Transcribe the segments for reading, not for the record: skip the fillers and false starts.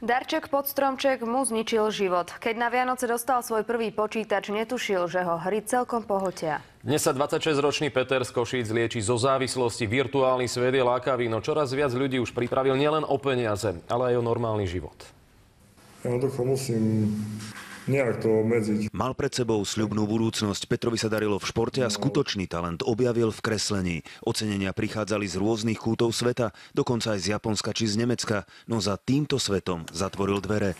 Darček pod stromček mu zničil život. Keď na Vianoce dostal svoj prvý počítač, netušil, že ho hry celkom pohltia. Dnes sa 26-ročný Peter z Košíc lieči zo závislosti. Virtuálny svet je lákavý, no čoraz viac ľudí už pripravil nielen o peniaze, ale aj o normálny život. Jednoducho musím nejak to obmedziť. Mal pred sebou sľubnú budúcnosť. Petrovi sa darilo v športe a skutočný talent objavil v kreslení. Ocenenia prichádzali z rôznych kútov sveta, dokonca aj z Japonska či z Nemecka. No za týmto svetom zatvoril dvere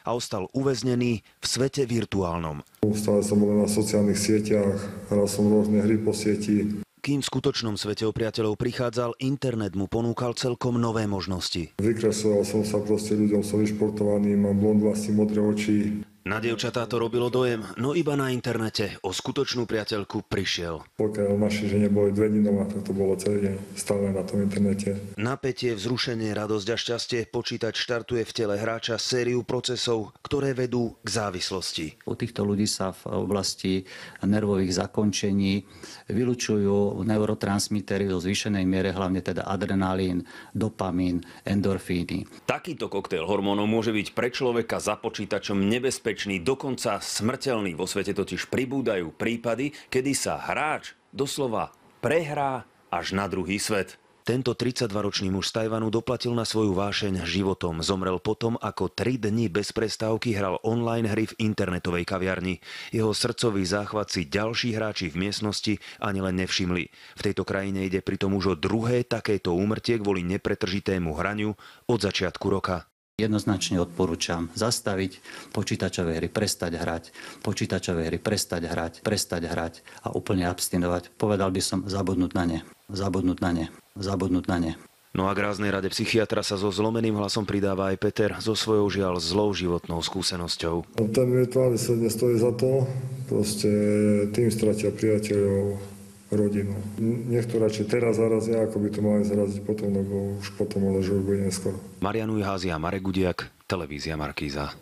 a ostal uväznený v svete virtuálnom. Stále som bol na sociálnych sieťach, hral som rôzne hry po sieti. Kým v skutočnom svete o priateľov prichádzal, internet mu ponúkal celkom nové možnosti. Vykresloval som sa proste ľuďom, som vyšportovaný, mám blond vlasy, modré oči. Na dievčatá to robilo dojem, no iba na internete o skutočnú priateľku prišiel. Pokiaľ naši žene boli 2 dní doma, tak to bolo celý deň stále na tom internete. Napätie, vzrušenie, radosť a šťastie. Počítač štartuje v tele hráča sériu procesov, ktoré vedú k závislosti. U týchto ľudí sa v oblasti nervových zakončení vylučujú neurotransmitery vo zvýšenej miere, hlavne teda adrenalín, dopamín, endorfíny. Takýto koktejl hormónov môže byť pre človeka za počítačom nebezpečný, dokonca smrteľný. Vo svete totiž pribúdajú prípady, kedy sa hráč doslova prehrá až na druhý svet. Tento 32-ročný muž z Tajvanu doplatil na svoju vášeň životom. Zomrel potom, ako 3 dni bez prestávky hral online hry v internetovej kaviarni. Jeho srdcový záchvat si ďalší hráči v miestnosti ani len nevšimli. V tejto krajine ide pritom už o druhé takéto úmrtie kvôli nepretržitému hraniu od začiatku roka. Jednoznačne odporúčam zastaviť počítačové hry, prestať hrať, počítačové hry, prestať hrať a úplne abstinovať. Povedal by som zabudnúť na ne. No a k ráznej rade psychiatra sa so zlomeným hlasom pridáva aj Peter so svojou žiaľ zlou životnou skúsenosťou. Ten virtuálny svet nestojí za to, proste tým stratia priateľov, rodinu. Nech to radšej teraz zarazia, ako by to mali zaraziť potom, lebo už potom ale že už bude neskoro. Marian Ujházia, Marek Gudiak, televízia Markíza.